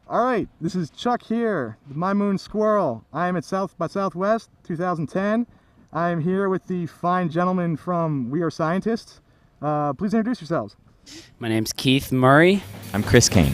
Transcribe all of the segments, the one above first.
All right, this is Chuck here, the My Moon Squirrel. I am at South by Southwest 2010. I am here with the fine gentleman from We Are Scientists. Please introduce yourselves. My name's Keith Murray. I'm Chris Kane.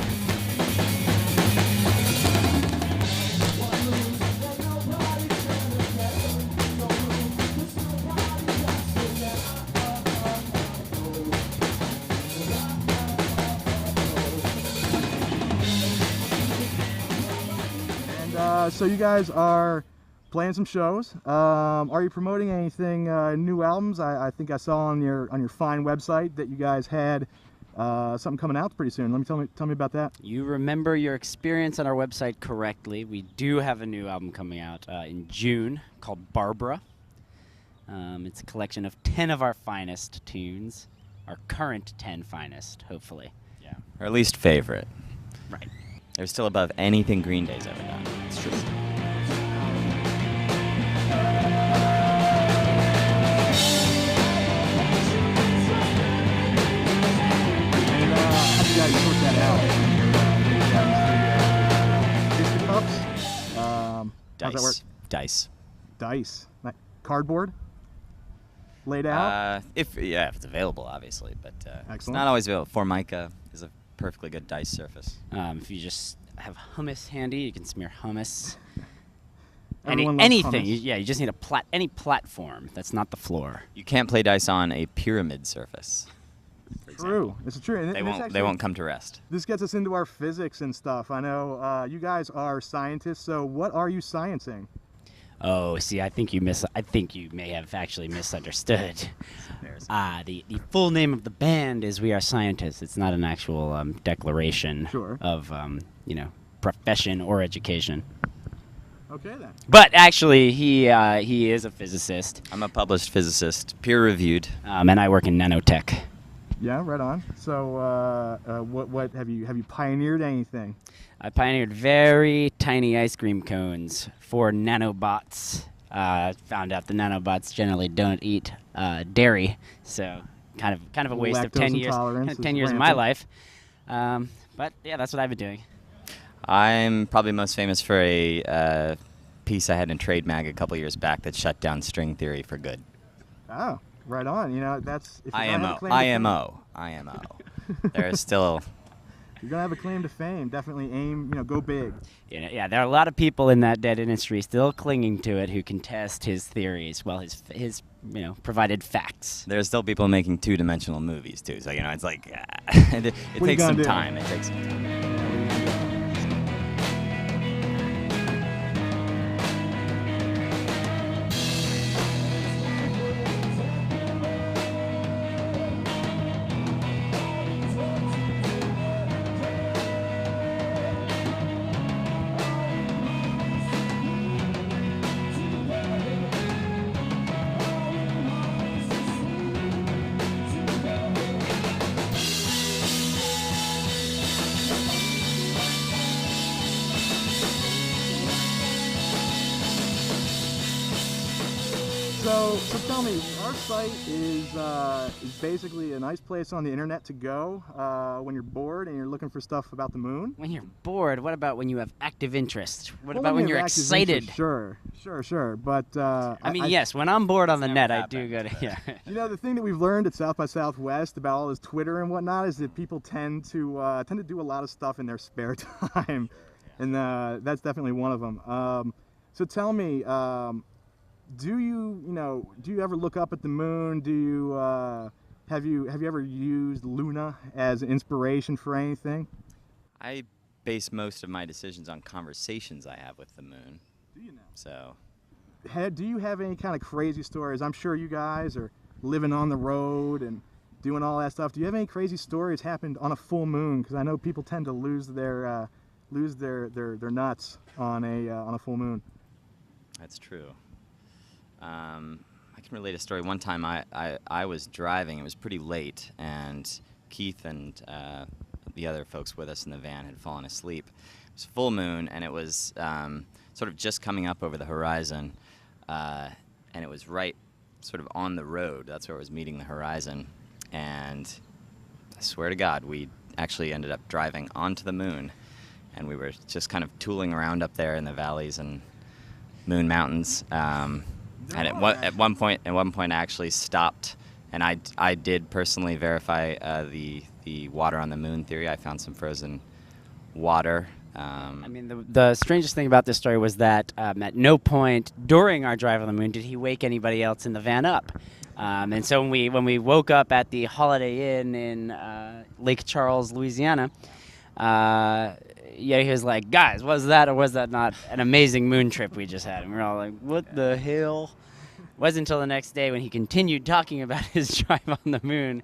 So you guys are playing some shows. Are you promoting anything, new albums? I think I saw on your fine website that you guys had something coming out pretty soon. Tell me about that. You remember your experience on our website correctly. We do have a new album coming out in June called Barbara. It's a collection of 10 of our finest tunes, our current 10 finest, hopefully. Yeah, or at least favorite. Right. They're still above anything Green Day's ever done. It's true. How do you guys sort that out? Biscuit cups? How's that work? Dice. Dice. Cardboard? Laid out? If it's available, obviously, but it's Excellent. not always available. Formica is a perfectly good dice surface. If you just have hummus handy, you can smear hummus. Everyone loves Anything. hummus. You just need any platform that's not the floor. You can't play dice on a pyramid surface. True. It's true. And They won't come to rest. This gets us into our physics and stuff. I know you guys are scientists, so what are you sciencing? Oh, see, I think you may have actually misunderstood. The full name of the band is We Are Scientists. It's not an actual declaration of profession or education. Okay then. But actually, he is a physicist. I'm a published physicist, peer-reviewed. And I work in nanotech. Yeah, right on. So, what have you pioneered anything? I pioneered very tiny ice cream cones for nanobots. Found out the nanobots generally don't eat dairy, so kind of a waste of 10 years. 10 years of my life. But yeah, that's what I've been doing. I'm probably most famous for a piece I had in Trade Mag a couple years back that shut down string theory for good. Oh, right on. You know, that's if IMO. There's still. You're gonna have a claim to fame. Definitely aim. Go big. Yeah, there are a lot of people in that dead industry still clinging to it who contest his theories. Well, his provided facts. There's still people making two-dimensional movies too. So it's like it takes some time. It takes some time. So tell me, our site is basically a nice place on the internet to go when you're bored and you're looking for stuff about the moon. When you're bored, what about when you have active interest? What about when you're excited? Sure. But yes, when I'm bored on the net, I do go to the thing that we've learned at South by Southwest about all this Twitter and whatnot is that people tend to do a lot of stuff in their spare time, and that's definitely one of them. So tell me. Do you ever look up at the moon? Do you have you ever used Luna as an inspiration for anything? I base most of my decisions on conversations I have with the moon. Do you now? So, do you have any kind of crazy stories? I'm sure you guys are living on the road and doing all that stuff. Do you have any crazy stories happened on a full moon? Because I know people tend to lose their nuts on a full moon. That's true. I can relate a story. One time I was driving. It was pretty late, and Keith and the other folks with us in the van had fallen asleep. It was full moon, and it was sort of just coming up over the horizon, and it was right sort of on the road. That's where it was meeting the horizon, and I swear to God, we actually ended up driving onto the moon, and we were just kind of tooling around up there in the valleys and Moon Mountains. And at one point, I actually stopped, and I did personally verify the water on the moon theory. I found some frozen water. I mean, the strangest thing about this story was that at no point during our drive on the moon did he wake anybody else in the van up. And so when we woke up at the Holiday Inn in Lake Charles, Louisiana, he was like, "Guys, was that or was that not an amazing moon trip we just had?" And we were all like, "What the hell?" It wasn't until the next day when he continued talking about his drive on the moon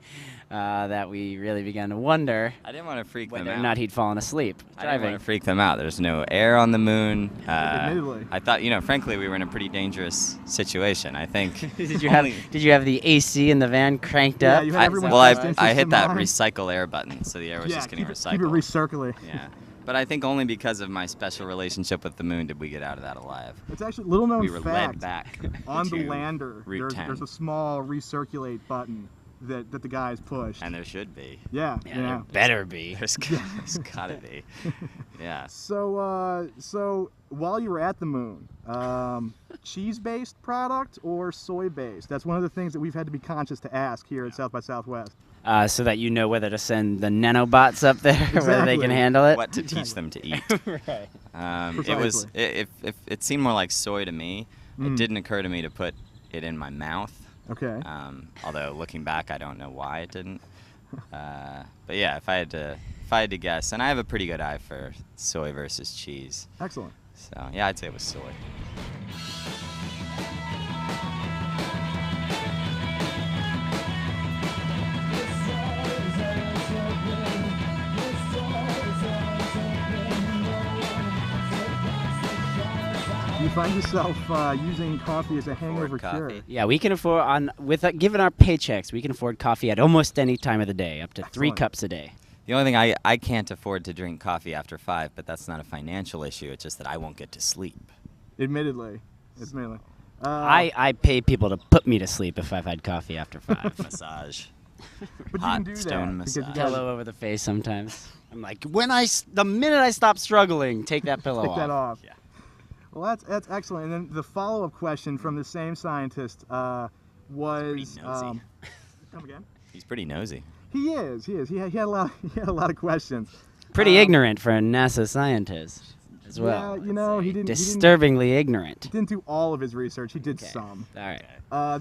that we really began to wonder I didn't want to freak them whether out. or not he'd fallen asleep I didn't driving. want to freak them out. There's no air on the moon. Admittedly. I thought, frankly, we were in a pretty dangerous situation. I think. Did you have the AC in the van cranked Yeah, up? you had everyone Well, pressed into I hit some that line. recycle air button, so the air was just getting keep recycled. it recirculate. Yeah, but I think only because of my special relationship with the moon did we get out of that alive. It's actually little known We were fact. led back On the to lander, Route 10. there's a small recirculate button that the guys pushed. And there should be. Yeah. There better be. There's gotta be. Yeah. So while you were at the moon, cheese-based product or soy-based? That's one of the things that we've had to be conscious to ask here at South by Southwest. So that you know whether to send the nanobots up there, whether they Exactly. can handle it. What to teach them to eat. Right. It was. Precisely. If it seemed more like soy to me. Mm. It didn't occur to me to put it in my mouth. Okay. Although looking back, I don't know why it didn't. But yeah, if I had to guess, and I have a pretty good eye for soy versus cheese. Excellent. So yeah, I'd say it was soy. Do you find yourself using coffee as a hangover cure? coffee. Yeah, we can afford given our paychecks, we can afford coffee at almost any time of the day, up to 3 Excellent. cups a day. The only thing I can't afford to drink coffee after 5, but that's not a financial issue. It's just that I won't get to sleep. Admittedly. I pay people to put me to sleep if I've had coffee after 5. Massage. But hot you can do stone that because you massage. guys Pillow over the face sometimes. I'm like, the minute I stop struggling, take that pillow take off. that off. Yeah. Well, that's excellent. And then the follow-up question from the same scientist was. pretty nosy. Come again? He's pretty nosy. He is. He had a lot. He had a lot of questions. Pretty ignorant for a NASA scientist as well. Yeah, he didn't Disturbingly ignorant. do all of his research. He did some. All right.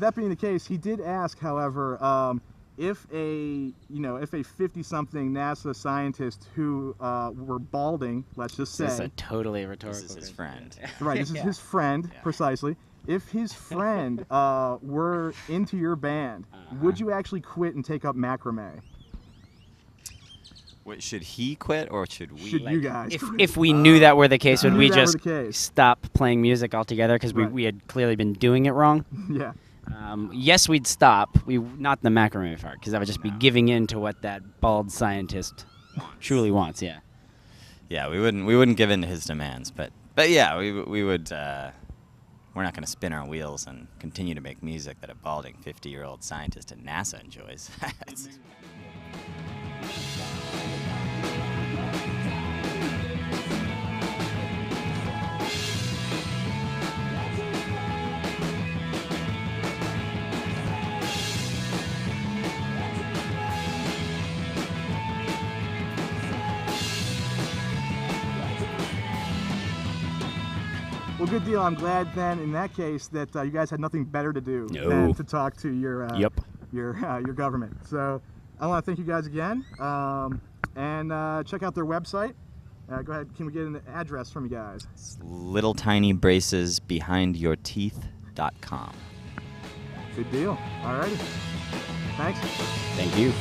That being the case, he did ask, however, if a 50-something NASA scientist who were balding, let's just This is say, a totally rhetorical This is his question. friend. right, this is his friend precisely. If his friend were into your band, would you actually quit and take up macrame? Wait, should he quit or should we? Should you guys? If we knew that were the case, would knew we that were just the case. stop playing music altogether because Right. we had clearly been doing it wrong? Yeah. Yes, we'd stop. Not the macrame part, because that would just be giving in to what that bald scientist truly wants. Yeah. Yeah, we wouldn't give in to his demands, but yeah, we would. We're not going to spin our wheels and continue to make music that a balding 50-year-old scientist at NASA enjoys. Well, good deal. I'm glad then, in that case, that you guys had nothing better to do No. than to talk to your Yep. your government. So I want to thank you guys again, and check out their website. Go ahead. Can we get an address from you guys? Little tiny braces behindyourteeth.com. Good deal. All righty. Thanks. Thank you.